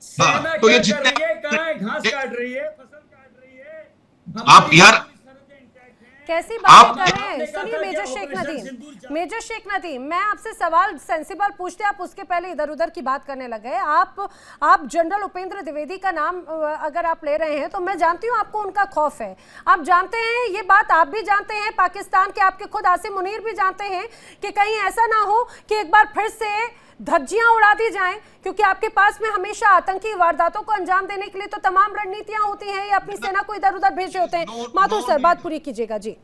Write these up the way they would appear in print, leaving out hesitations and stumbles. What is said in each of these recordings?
सेना तो ये क्या कर जितने रही है, कहाँ है, घास काट रही है, फसल काट रही है, आप हमारी यार, पुलिस सरहदें इंटैक्ट हैं। कैसी बातें आप कर रहे हैं? आपने कहा सुनिए था कि मेजर शेख ऑपरेशन नदीम, सिंदूर मेजर शेख नदीम, मैं आपसे सवाल सेंसिबल पूछते, आप उसके पहले इधर उधर की बात करने लगे। आप जनरल उपेंद्र द्विवेदी का नाम अगर आप ले रहे हैं तो मैं जानती हूँ आपको उनका खौफ है। आप जानते हैं, ये बात आप भी जानते हैं, पाकिस्तान के आपके खुद आसिम मुनीर भी जानते हैं कि कहीं ऐसा ना हो कि एक बार फिर से धज्जियां उड़ा दी जाएं, क्योंकि आपके पास में हमेशा आतंकी वारदातों को अंजाम देने के लिए तो तमाम रणनीतियां होती हैं, या अपनी सेना को इधर उधर भेजे होते हैं। माथुर सर बात पूरी कीजिएगा जी।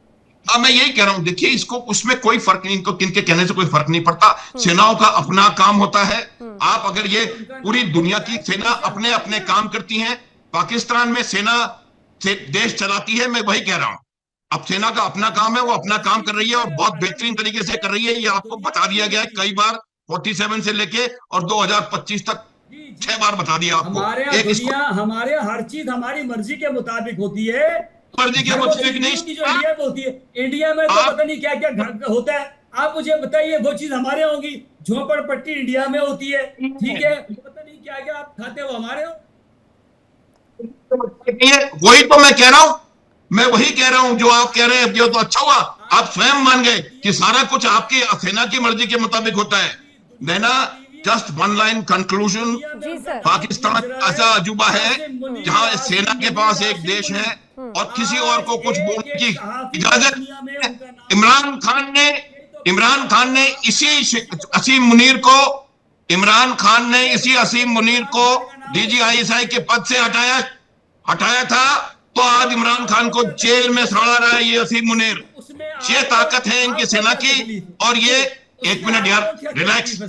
हाँ, मैं यही कह रहा हूं, देखिए इसको, उसमें कोई फर्क नहीं, इनको किनके कहने से कोई फर्क नहीं पड़ता। सेनाओं का अपना काम होता है। आप अगर ये पूरी दुनिया की सेना अपने अपने काम करती हैं, पाकिस्तान में सेना से देश चलाती है, मैं वही कह रहा हूं। अब सेना का अपना काम है, वो अपना काम कर रही है और बहुत बेहतरीन तरीके से कर रही है। ये आपको बता दिया गया है कई बार, 47 से लेके और 2025 तक जी 6 बार बता दिया आपको। हमारे यहाँ एक इसको दुनिया, हमारे यहाँ हर चीज हमारी मर्जी के मुताबिक होती है। मर्जी के घर वो मुताबिक चीज नहीं होती जो नहीं। इंडिया में होती है। इंडिया में तो आप पता नहीं क्या क्या घर होता है। आप मुझे बताइए, वो चीज हमारे यहाँ होगी। झोपड़पट्टी इंडिया में होती है, ठीक है, पता नहीं क्या क्या आप खाते हो हमारे यहाँ। वही तो मैं कह रहा हूं, मैं वही कह रहा हूं जो आप कह रहे हैं। ये तो अच्छा हुआ आप स्वयं मान गए कि सारा कुछ आपकी सेना की मर्जी के मुताबिक होता है। नैना, जस्ट वन लाइन कंक्लूजन, जी सर। पाकिस्तान ऐसा अजूबा है जहां सेना के पास एक देश है और किसी और को कुछ बोलने की इजाजत। इमरान खान ने इसी असीम मुनीर को इमरान खान ने इसी असीम मुनीर को डीजीआईएसआई के पद से हटाया था। तो आज इमरान खान को जेल में सड़ा रहा है ये असीम मुनीर। ये ताकत है इनकी सेना की। और ये, एक मिनट यार, relax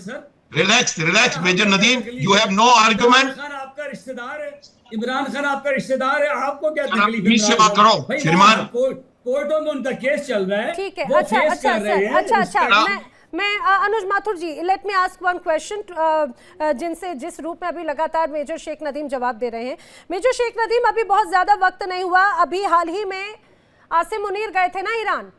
relax relax major Nadeem, you have no argument. Khan आपका रिश्तेदार है, इमरान खान आपका रिश्तेदार है, आपको क्या तकलीफ है? से बात करो श्रीमान। कोर्टों में उनका केस चल रहा है, ठीक है। वो अच्छा फेस अच्छा कर रहे सर, हैं। अच्छा मैं Anuj Mathur ji, let me ask one question, जिनसे जिस रूप में अभी लगातार मेजर शेख नदीम जवाब दे रहे हैं। मेजर शेख नदीम, अभी बहुत ज्यादा वक्त नहीं हुआ, अभी हाल ही में आसिम मुनीर गए थे ना ईरान,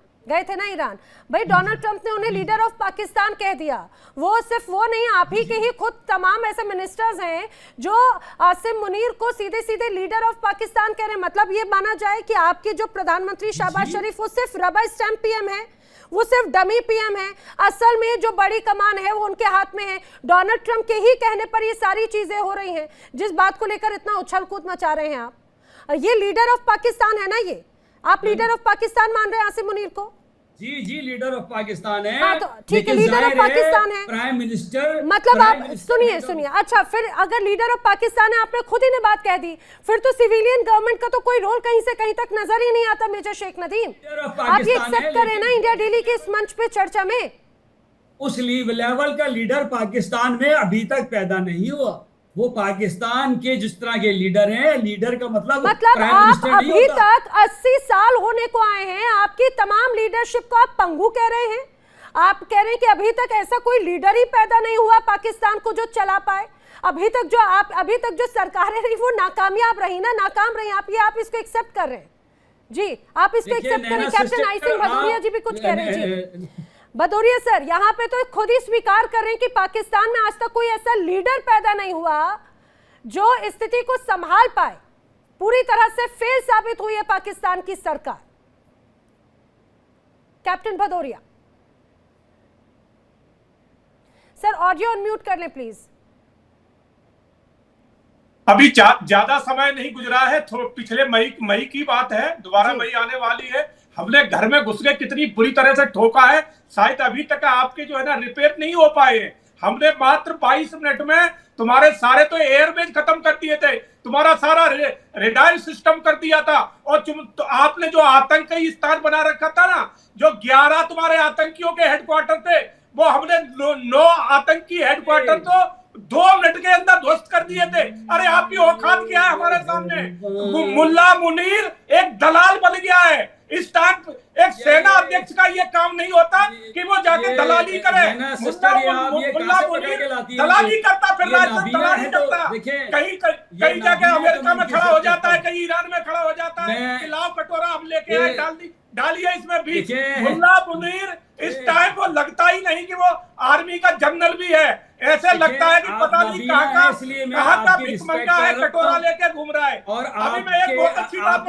भाई डोनाल्ड ट्रंप ने उन्हें लीडर ऑफ पाकिस्तान कह दिया। वो सिर्फ वो नहीं, आप ही के ही खुद तमाम ऐसे मिनिस्टर्स हैं जो आसिम मुनीर को सीधे सीधे लीडर ऑफ पाकिस्तान कह रहे हैं। मतलब ये माना जाए कि आपके जो प्रधानमंत्री शहबाज शरीफ, वो सिर्फ रबर स्टैंप पीएम है, वो सिर्फ डमी पीएम है। असल में जो बड़ी कमान है वो उनके हाथ में है। डोनाल्ड ट्रंप के ही कहने पर ये सारी चीजें हो रही हैं, जिस बात को लेकर इतना उछल कूद मचा रहे हैं आप। ये लीडर ऑफ पाकिस्तान है ना, ये आप लीडर ऑफ पाकिस्तान मान रहे हैं आसिम मुनीर को? जी लीडर ऑफ पाकिस्तान है। हाँ तो ठीक है, लीडर ऑफ पाकिस्तान है, प्राइम मिनिस्टर, मतलब आप सुनिए। अच्छा, फिर अगर लीडर ऑफ पाकिस्तान है, आपने खुद ही ने बात कह दी, फिर तो सिविलियन गवर्नमेंट का तो कोई रोल कहीं से कहीं तक नजर ही नहीं आता। मेजर शेख नदीम, आप ये एक्सेप्ट करें ना इंडिया डेली के इस मंच पे चर्चा में? उस लेवल का लीडर पाकिस्तान में अभी तक पैदा नहीं हुआ। वो पाकिस्तान के जिस तरह के लीडर हैं, लीडर का मतलब आप अभी तक 80 साल होने को आए हैं, आपकी तमाम लीडरशिप को आप पंगु कह रहे हैं। आप कह रहे हैं कि अभी तक ऐसा कोई लीडर ही पैदा नहीं हुआ पाकिस्तान को जो चला पाए। अभी तक जो सरकारें रही वो नाकामयाब रही ना, नाकाम रही। आप इसको एक्सेप्ट कर रहे हैं जी, आप इसको एक्सेप्ट करें। कैप्टन आई सिंह भदौरिया जी भी कुछ कह रहे हैं जी। भदौरिया सर, यहाँ पे तो खुद ही स्वीकार कर रहे हैं कि पाकिस्तान में आज तक कोई ऐसा लीडर पैदा नहीं हुआ जो स्थिति को संभाल पाए। पूरी तरह से फेल साबित हुई है पाकिस्तान की सरकार। Captain Bhadauria sir, audio unmute कर लें प्लीज। अभी ज्यादा समय नहीं गुजरा है, पिछले मई की बात है, दोबारा मई आने वाली है। हमने घर में घुस के कितनी बुरी तरह से ठोका है, शायद अभी तक आपके जो है ना रिपेयर नहीं हो पाए। हमने मात्र 22 मिनट में तुम्हारे सारे तो एयरबेस खत्म कर दिए थे, तुम्हारा सारा रेडार सिस्टम कर दिया था। और तो आपने जो आतंकी स्थान बना रखा था ना, जो 11 तुम्हारे आतंकियों के हेडक्वार्टर थे, वो हमने 9 आतंकी हेडक्वार्टर तो 2 मिनट के अंदर ध्वस्त कर दिए थे। अरे आपकी औकात क्या है हमारे सामने? मुल्ला मुनीर एक दलाल बन गया है। इस टाइम एक सेना अध्यक्ष का ये काम नहीं होता कि वो जाके दलाली करे। मुल्ला मुनीर दलाली करता, फिर दलाली करता, कहीं जाके अमेरिका में खड़ा हो जाता है, कहीं ईरान में खड़ा हो जाता है कि लाओ कटोरा हम लेके आए, डालिए इसमें भी। देखिए, मुल्ला मुनीर इस टाइम वो लगता ही नहीं कि वो आर्मी का जनरल भी है, ऐसे लगता है कि पता नहीं कहाँ का भिखमंगा है, कटोरा लेके घूम रहा है। और अभी मैं एक बहुत अच्छी बात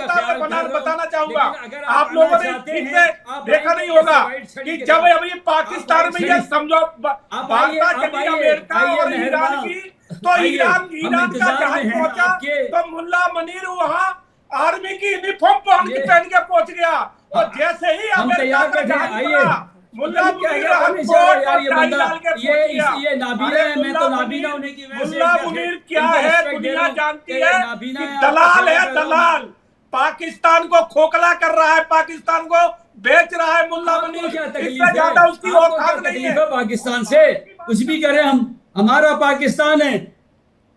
बताना चाहूंगा, आप लोगों ने ठीक से देखा नहीं होगा कि जब अभी पाकिस्तान में ये समझो वार्ता चली अमेरिका और ईरान की, तो ईरान का जहाज पहुंचा तो मुल्ला मुनीर वहाँ आर्मी की यूनिफॉर्म पहन के पहुंच गया, और जैसे ही अमेरिका का जहाज पड़ा, मुल्ला मुनीर ये नाबीना है, मैं तो नाबीना होने की वजह से मुल्ला मुनीर क्या है दुनिया जानती है कि दलाल है, दलाल पाकिस्तान को खोखला कर रहा है, पाकिस्तान को बेच रहा है मुल्ला मुनीर। इससे ज्यादा उसकी औकात नहीं है। पाकिस्तान से कुछ भी करें हम, हमारा पाकिस्तान है,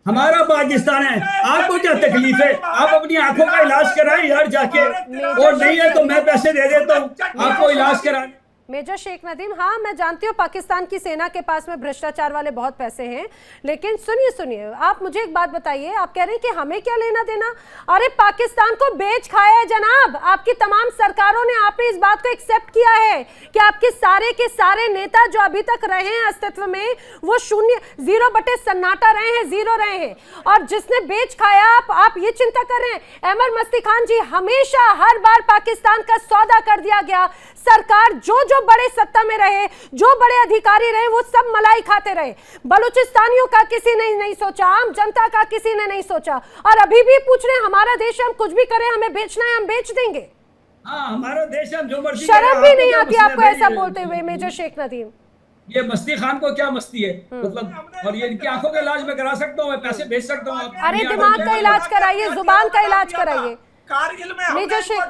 हमारा पाकिस्तान है, आपको क्या तकलीफ है? आप अपनी आंखों का इलाज कराएं यार जाके, और नहीं है तो मैं पैसे दे देता हूँ आपको इलाज कराने। मेजर शेख नदीम, हाँ मैं जानती हूँ पाकिस्तान की सेना के पास में भ्रष्टाचार वाले बहुत पैसे हैं, लेकिन सुनिए आप मुझे एक बात बताइए, आप कह रहे हैं कि हमें क्या लेना देना? अरे पाकिस्तान को बेच खाया है जनाब, आपकी तमाम सरकारों ने, आपने इस बात को एक्सेप्ट किया है कि आपके सारे के सारे नेता जो अभी तक रहे हैं अस्तित्व में, वो शून्य, 0 बटे सन्नाटा रहे हैं, 0 रहे हैं, और जिसने बेच खाया आप ये चिंता कर रहे हैं। अहमद मस्ती खान जी, हमेशा हर बार पाकिस्तान का सौदा कर दिया गया, सरकार जो बड़े सत्ता में रहे, जो बड़े अधिकारी रहे, वो सब मलाई खाते रहे। बलूचिस्तानियों का किसी ने नहीं सोचा, आम जनता का किसी ने नहीं सोचा, और अभी भी पूछ रहे हैं हमारा देश, हम कुछ भी करें, हमें बेचना है हम बेच देंगे। हाँ, हमारा देश हम जो मर्जी, शर्म भी नहीं आती आपको ऐसा बोलते हुए मेजर शेख नदीम? ये मस्ती खान को क्या मस्ती है मतलब, और ये इनकी आंखों का इलाज मैं करा सकता हूँ, मैं पैसे भेज सकता हूँ। अरे दिमाग का इलाज कराइए, जुबान का इलाज कराइए। कारगिल में मेजर शेख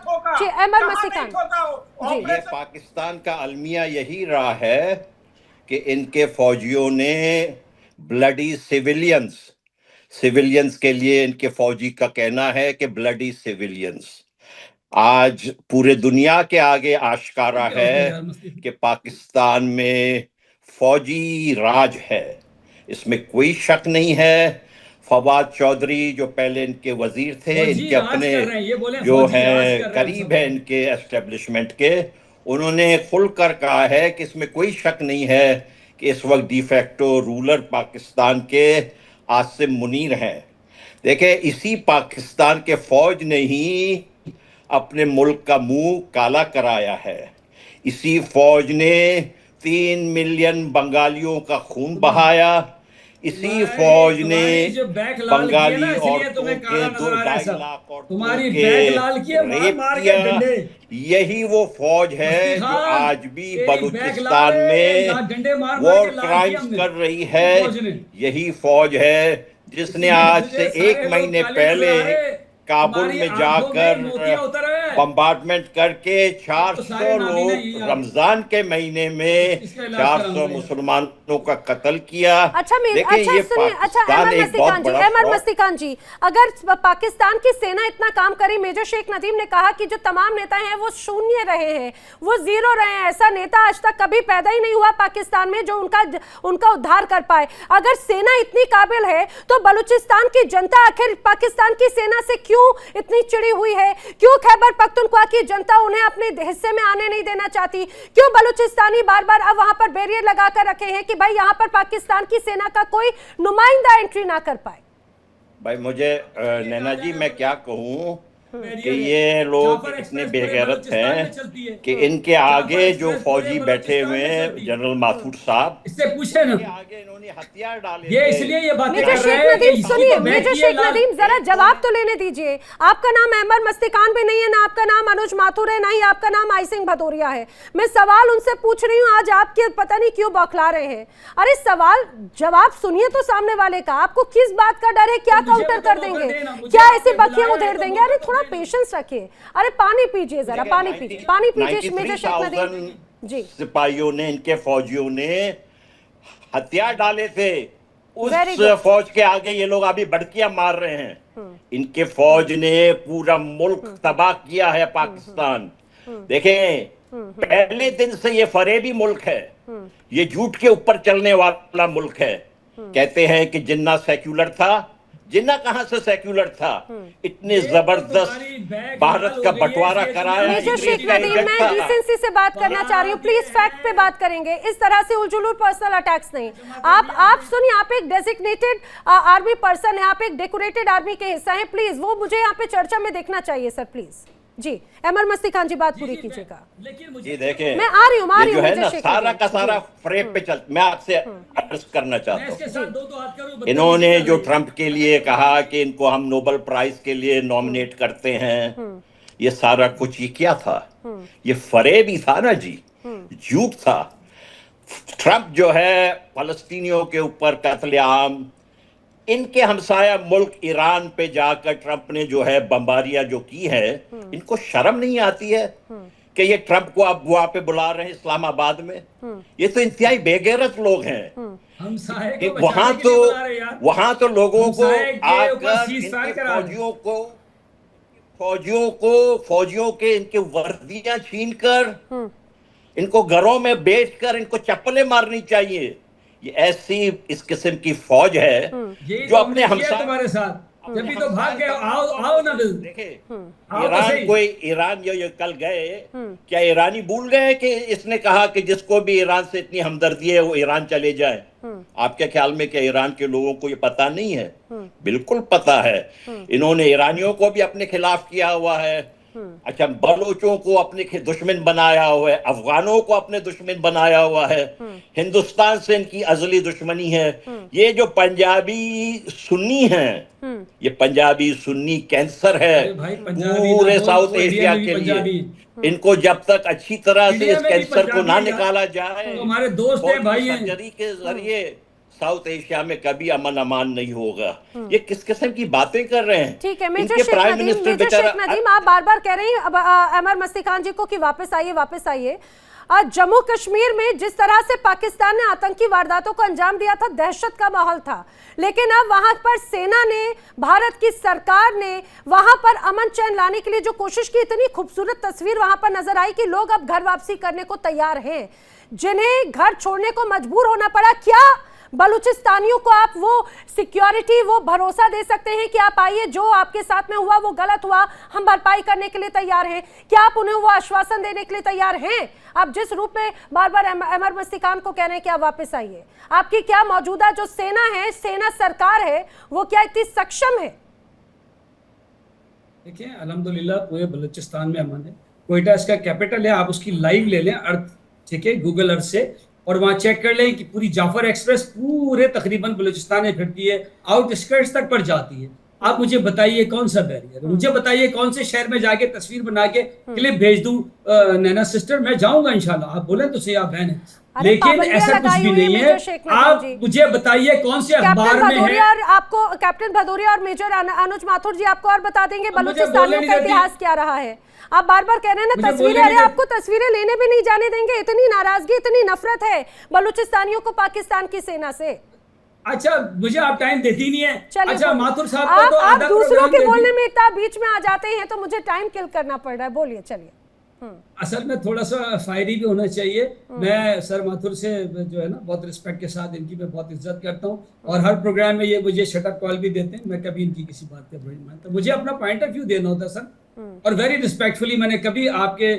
अहमद मस्ती खान जी, ये पाकिस्तान का अलमिया यही रहा है कि इनके फौजियों ने ब्लडी सिविलियंस के लिए, इनके फौजी का कहना है कि ब्लडी सिविलियंस। आज पूरे दुनिया के आगे आश्कारा है कि पाकिस्तान में फौजी राज है, इसमें कोई शक नहीं है। फवाद चौधरी जो पहले इनके वजीर थे, इनके अपने जो हैं करीब है इनके एस्टेब्लिशमेंट के, उन्होंने खुलकर कहा है कि इसमें कोई शक नहीं है कि इस वक्त डिफेक्टो रूलर पाकिस्तान के आसिम मुनीर हैं। देखें, इसी पाकिस्तान के फौज ने ही अपने मुल्क का मुंह काला कराया है। इसी फौज ने 3 मिलियन बंगालियों का खून बहाया। इसी फौज ने बंगाली औरतों के 2-2.5 लाख औरतों के रेप किया। यही वो फौज है जो आज भी बलूचिस्तान में वॉर क्राइम्स कर रही है। यही फौज है जिसने आज से 1 महीने पहले काबुल में जाकर बम्बार्टमेंट करके 400 लोग रमजान के महीने में 400 मुसलमानों का कत्ल किया। अहमद मस्ती खान जी, अगर पाकिस्तान की सेना इतना काम करे, मेजर शेख नदीम ने कहा कि जो तमाम नेता हैं वो शून्य रहे हैं, वो 0 रहे हैं, ऐसा नेता आज तक कभी पैदा ही नहीं हुआ पाकिस्तान में जो उनका उद्धार कर पाए। अगर सेना इतनी काबिल है तो बलूचिस्तान की जनता आखिर पाकिस्तान की सेना से क्यों इतनी चिड़ी हुई है? क्यों खैबर पख्तूनख्वा की जनता उन्हें अपने हिस्से में आने नहीं देना चाहती? क्यों बलूचिस्तानी बार बार अब वहां पर बैरियर लगाकर रखे हैं कि भाई यहां पर पाकिस्तान की सेना का कोई नुमाइंदा एंट्री ना कर पाए? भाई मुझे नैना जी मैं क्या कहूँ कि ये लोग इतने बेगैरत हैं कि इनके आगे जो फौजी बैठे हुए हैं जनरल माथुर साहब, इससे पूछे ना, आगे इन्होंने हथियार डाले। ये इसलिए ये बात मेजर शेख नदीम सुनिए, मेजर शेख नदीम जरा जवाब तो लेने दीजिए। आपका नाम अहमद मस्ती खान भी नहीं है, ना आपका नाम अनुज माथुर है, ना ही आपका नाम आई सिंह भदौरिया है। मैं सवाल उनसे पूछ रही हूँ, आज आपके पता नहीं क्यों बौखला रहे हैं। अरे सवाल जवाब सुनिए तो सामने वाले का, आपको किस बात का डर है? क्या काउंटर कर देंगे? क्या ऐसी बखियां उधेड़ देंगे? अरे थोड़ा पेशेंस रखिए। अरे पानी पीजिए, जरा पानी पीजिए, पानी पीजिए मेजर शेख नदीम जी। सिपाहियों ने, इनके फौजियों ने हथियार डाले थे, उस फौज के आगे ये लोग अभी बड़कियां मार रहे हैं। इनके फौज ने पूरा मुल्क तबाह किया है पाकिस्तान। देखें, पहले दिन से ये फरेबी मुल्क है, ये झूठ के ऊपर चलने वाला मुल्क है। कहते हैं कि जिन्ना सेक्युलर था, जिन्ना कहां से सेक्युलर था, इतने जबरदस्त भारत का बंटवारा कराया। मेजर शेख नदीम, मैं डिसेंसी से बात करना चाह रही हूँ, प्लीज फैक्ट पे बात करेंगे, इस तरह से उलझुल पर्सनल अटैक्स नहीं। आप सुनिए, आप एक डेजिग्नेटेड आर्मी पर्सन है, आप एक डेकोरेटेड आर्मी के हिस्सा हैं, प्लीज वो मुझे यहाँ पे चर्चा में देखना चाहिए सर, प्लीज। जी अमर मस्ती खान जी बात पूरी कीजिएगा। जी देखें, मैं आ रही हूँ जो है ना सारा का सारा फ्रेम पे चल, मैं आपसे अर्ज करना चाहता हूँ, इन्होंने जो ट्रंप के लिए कहा कि इनको हम नोबेल प्राइज के लिए नॉमिनेट करते हैं, ये सारा कुछ ये क्या था? ये फरेब ही था ना जी, झूठ था। ट्रंप जो है फलस्तीनियों के ऊपर कत्लेआम, इनके हमसाया मुल्क ईरान पे जाकर ट्रंप ने जो है बमबारियां जो की है, इनको शर्म नहीं आती है कि ये ट्रंप को आप वहां पे बुला रहे हैं इस्लामाबाद में? ये तो इंतहाई बेगैरत लोग हैं। वहां तो लोगों को आकर फौजियों के इनके वर्दियां छीनकर, इनको घरों में बेचकर इनको चप्पलें मारनी चाहिए। ये ऐसी इस किस्म की फौज है जो अपने हमसाए तुम्हारे साथ जब भी तो भाग गए, आओ ना। देखिए ईरान जो कल गए, क्या ईरानी भूल गए कि इसने कहा कि जिसको भी ईरान से इतनी हमदर्दी है वो ईरान चले जाए? आपके ख्याल में क्या ईरान के लोगों को ये पता नहीं है? बिल्कुल पता है। इन्होंने ईरानियों को भी अपने खिलाफ किया हुआ है, अच्छा बलोचों को अपने दुश्मन बनाया हुआ है, अफगानों को अपने दुश्मन बनाया हुआ है, हिंदुस्तान से इनकी अजली दुश्मनी है। ये जो पंजाबी सुन्नी हैं, ये पंजाबी सुन्नी कैंसर है पूरे साउथ एशिया के लिए। इनको जब तक अच्छी तरह से इस कैंसर को ना निकाला जाए, हमारे दोस्त हैं, भाई हैं, सर्जरी के जरिए साउथ एशिया में कभी अमन अमान नहीं होगा। ये किस किस्म की बातें कर रहे हैं? ठीक है मेजर शेख नदीम, आप बार बार कह रहे हैं अमर मस्ती खान जी को कि वापस आइए। आज जम्मू कश्मीर में जिस तरह से पाकिस्तान ने आतंकी वारदातों को अंजाम दिया था, दहशत का माहौल था, लेकिन अब वहां पर सेना ने, भारत की सरकार ने वहां पर अमन चैन लाने के लिए जो कोशिश की, इतनी खूबसूरत तस्वीर वहां पर नजर आई कि लोग अब घर वापसी करने को तैयार हैं, जिन्हें घर छोड़ने को मजबूर होना पड़ा। क्या बलूचिस्तानियों को आप वो सिक्योरिटी, वो भरोसा दे सकते हैं कि आप आइए, जो आपके साथ में हुआ वो गलत हुआ, हम भरपाई करने के लिए तैयार हैं? क्या आप उन्हें वो आश्वासन देने के लिए तैयार हैं? आप जिस रूप में बार बार अमर मस्ती खान को कह रहे हैं कि आप वापस आइए, आपकी क्या मौजूदा जो सेना है, सेना सरकार है, वो क्या इतनी सक्षम है? देखिए अल्हम्दुलिल्लाह पूरे बलूचिस्तान में अमन है। कोयटा इसका कैपिटल है, आप उसकी लाइव ले लें अर्थ, ठीक है, गूगल अर्थ से, और वहां चेक कर लें कि पूरी जाफर एक्सप्रेस पूरे तकरीबन बलूचिस्तान में फिरती है, आउटस्कर्ट्स तक पर जाती है। आप मुझे बताइए कौन सा बैरियर, मुझे बताइए कौन से शहर में जाके तस्वीर बना के क्लिप भेज दूं नैना सिस्टर, मैं जाऊंगा इंशाल्लाह। आप बोले तो सही, आप बहन है, लेकिन ऐसा कुछ भी नहीं है। आप मुझे बताइए कौन से अखबार में है। आपको कैप्टन भदौरिया और मेजर अनुज माथुर जी आपको और बता देंगे बलूचिस्तान का इतिहास क्या रहा है। आप बार बार कह रहे हैं ना तस्वीरें, अरे आपको तस्वीरें लेने भी नहीं जाने देंगे, इतनी नाराजगी, इतनी नफरत है बलूचिस्तानियों को पाकिस्तान की सेना से। अच्छा मुझे आप टाइम देती नहीं है। अच्छा माथुर साहब को तो आप दूसरों के बोलने में इतना बीच में आ जाते हैं तो मुझे टाइम किल करना पड़ रहा है। बोलिए, चलिए। असल में थोड़ा सा फायरी भी होना चाहिए। मैं सर माथुर से जो है ना बहुत रिस्पेक्ट के साथ इनकी मैं बहुत इज्जत करता हूँ, और हर प्रोग्राम में ये मुझे शटअप कॉल भी देते हैं। मैं कभी इनकी किसी बात का बुरी नहीं मानता, मुझे अपना पॉइंट ऑफ व्यू देना होता है सर, और वेरी रिस्पेक्टफुली। मैंने कभी आपके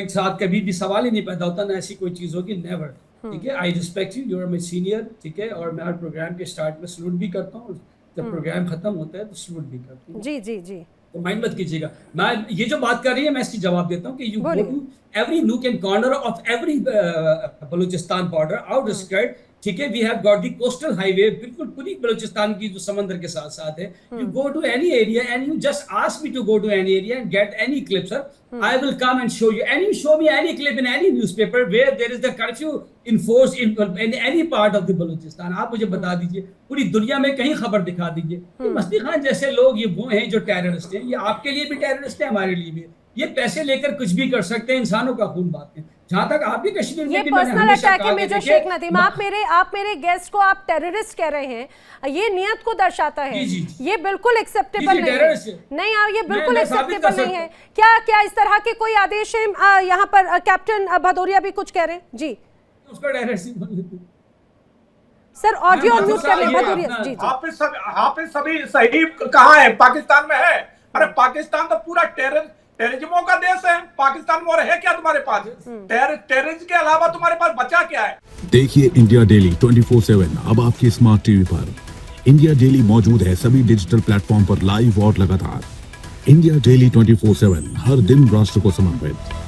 साथ कभी भी सवाल ही नहीं पैदा होता, ना ऐसी कोई चीज होगी, नेवर। ठीक है, I respect you, you are my senior, ठीक है, और मैं हर प्रोग्राम के स्टार्ट में सलूट भी करता हूँ, जब प्रोग्राम खत्म होता है तो सलूट भी करता हूँ। जी जी जी, तो माइंड मत कीजिएगा। मैं ये जो बात कर रही है मैं इसकी जवाब देता हूँ कि you go to every nook and corner of every Balochistan border outskirt, ठीक है, we have got the coastal highway, बिल्कुल पूरी बलूचिस्तान की जो समंदर के साथ साथ है। You go to any area and you just ask me to go to any area and get any clip sir, I will come and show you, and you show me any clip in any newspaper where there is the curfew enforced in any part of the Balochistan. आप मुझे बता दीजिए, पूरी दुनिया में कहीं खबर दिखा दीजिए। मस्ती खान जैसे लोग ये वो हैं जो टेररिस्ट हैं, ये आपके लिए भी टेररिस्ट है, हमारे लिए भी। ये पैसे लेकर कुछ भी कर सकते हैं, इंसानों का खून बांटते हैं। जहां तक आपके कश्मीर में भी पर्सनल अटैक है मेजर शेख नदीम, आप मेरे गेस्ट को आप टेररिस्ट कह रहे हैं, ये नियत को दर्शाता है। ये बिल्कुल एक्सेप्टेबल नहीं है। नहीं, ये बिल्कुल एक्सेप्टेबल नहीं है। क्या इस तरह के कोई आदेश है? यहाँ पर कैप्टन भदौरिया भी कुछ कह रहे हैं जी। उसका टेररिस्ट सर ऑडियो अनम्यूट कर लें भदौरिया जी। हाफिज सभी सही कहाँ है? पाकिस्तान में है। अरे पाकिस्तान तो पूरा टेररिज्मों का देश है। पाकिस्तान में और है क्या तुम्हारे पास? टेररिज्म के अलावा तुम्हारे पास बचा क्या है? देखिए इंडिया डेली 24/7 अब आपके स्मार्ट टीवी पर। इंडिया डेली मौजूद है सभी डिजिटल प्लेटफॉर्म पर लाइव और लगातार। इंडिया डेली 24/7 हर दिन राष्ट्र को समर्पित।